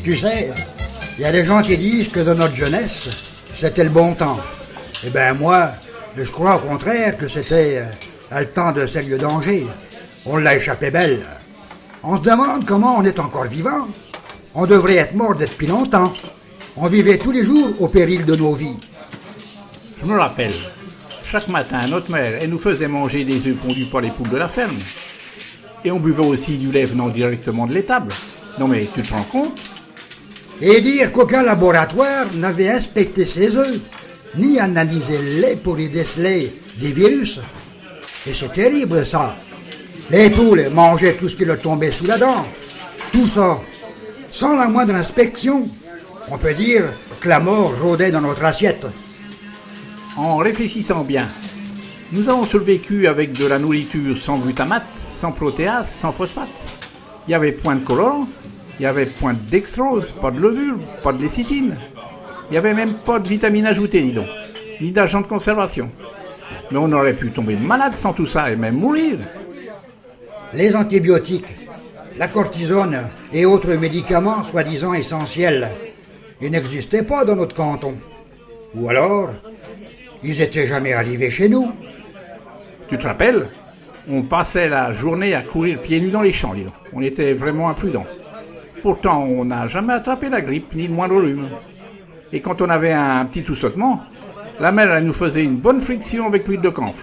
Tu sais, il y a des gens qui disent que dans notre jeunesse, c'était le bon temps. Eh ben moi, je crois au contraire que c'était le temps de sérieux danger. On l'a échappé belle. On se demande comment on est encore vivant. On devrait être mort depuis longtemps. On vivait tous les jours au péril de nos vies. Je me rappelle, chaque matin, notre mère, elle nous faisait manger des œufs pondus par les poules de la ferme. Et on buvait aussi du lait venant directement de l'étable. Non mais tu te rends compte? Et dire qu'aucun laboratoire n'avait inspecté ces œufs, ni analysé le lait pour y déceler des virus. Et c'est terrible ça. Les poules mangeaient tout ce qui leur tombait sous la dent. Tout ça, sans la moindre inspection. On peut dire que la mort rôdait dans notre assiette. En réfléchissant bien, nous avons survécu avec de la nourriture sans glutamate, sans protéase, sans phosphate. Il n'y avait point de colorant, il n'y avait point de dextrose, pas de levure, pas de lécithine. Il n'y avait même pas de vitamines ajoutées, dis donc, ni d'agents de conservation. Mais on aurait pu tomber malade sans tout ça et même mourir. Les antibiotiques, la cortisone et autres médicaments soi-disant essentiels, ils n'existaient pas dans notre canton. Ou alors, ils étaient jamais arrivés chez nous. Tu te rappelles? On passait la journée à courir pieds nus dans les champs, dis donc. On était vraiment imprudents. Pourtant, on n'a jamais attrapé la grippe, ni le moindre rhume. Et quand on avait un petit toussotement, la mère elle nous faisait une bonne friction avec l'huile de camphre.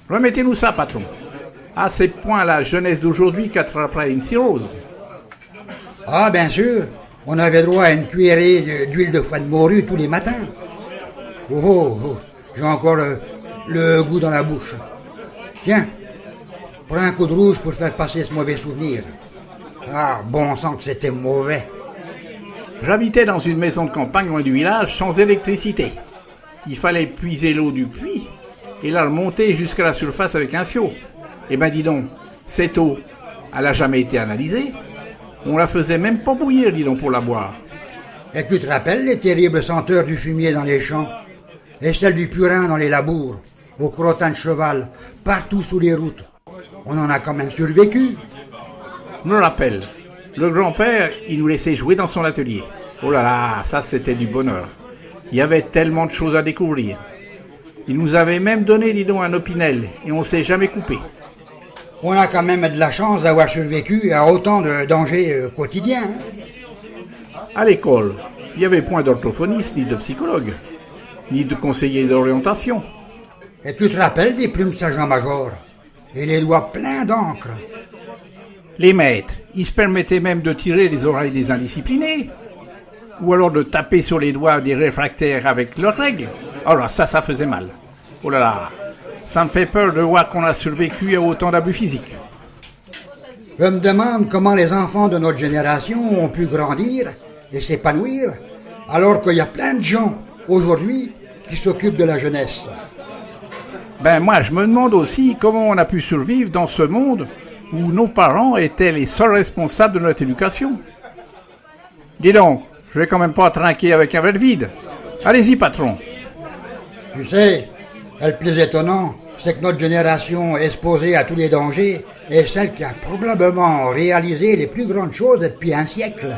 Remettez-nous ça, patron. À ces points, la jeunesse d'aujourd'hui qu'attraperait une cirrhose. Ah, bien sûr, on avait droit à une cuillerée d'huile de foie de morue tous les matins. Oh, j'ai encore le goût dans la bouche. Tiens, prends un coup de rouge pour faire passer ce mauvais souvenir. Ah, bon sang que c'était mauvais. J'habitais dans une maison de campagne loin du village sans électricité. Il fallait puiser l'eau du puits et la remonter jusqu'à la surface avec un seau. Eh ben dis donc, cette eau, elle n'a jamais été analysée. On la faisait même pas bouillir, dis donc, pour la boire. Et tu te rappelles les terribles senteurs du fumier dans les champs et celles du purin dans les labours, au crottin de cheval, partout sous les routes. On en a quand même survécu. Je me rappelle, le grand-père, il nous laissait jouer dans son atelier. Oh là là, ça c'était du bonheur. Il y avait tellement de choses à découvrir. Il nous avait même donné, dis donc, un opinel, et on s'est jamais coupé. On a quand même de la chance d'avoir survécu à autant de dangers quotidiens. À l'école, il n'y avait point d'orthophoniste, ni de psychologue, ni de conseiller d'orientation. Et tu te rappelles des plumes sergent-major et les doigts pleins d'encre. Les maîtres, ils se permettaient même de tirer les oreilles des indisciplinés, ou alors de taper sur les doigts des réfractaires avec leurs règles. Alors ça faisait mal. Oh là là, ça me fait peur de voir qu'on a survécu à autant d'abus physiques. Je me demande comment les enfants de notre génération ont pu grandir et s'épanouir, alors qu'il y a plein de gens aujourd'hui qui s'occupent de la jeunesse. Ben moi, je me demande aussi comment on a pu survivre dans ce monde où nos parents étaient les seuls responsables de notre éducation. Dis donc, je vais quand même pas trinquer avec un verre vide. Allez-y, patron. Tu sais, le plus étonnant, c'est que notre génération exposée à tous les dangers est celle qui a probablement réalisé les plus grandes choses depuis un siècle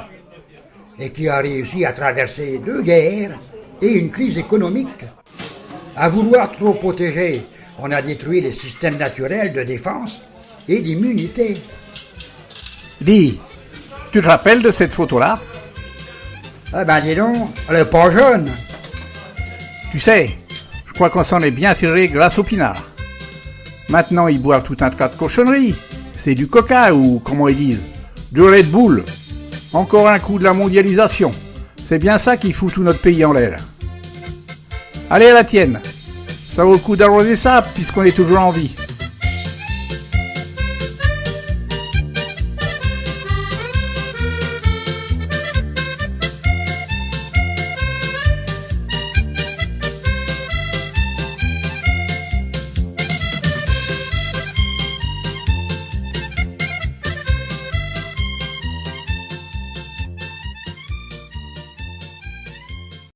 et qui a réussi à traverser 2 guerres et une crise économique. À vouloir trop protéger, on a détruit les systèmes naturels de défense et d'immunité. Dis, tu te rappelles de cette photo-là? Ah ben dis donc, elle est pas jeune. Tu sais, je crois qu'on s'en est bien tiré grâce au pinard. Maintenant, ils boivent tout un tas de cochonneries. C'est du coca ou, comment ils disent, du Red Bull. Encore un coup de la mondialisation. C'est bien ça qui fout tout notre pays en l'air. Allez à la tienne. Ça vaut le coup d'arroser ça puisqu'on est toujours en vie.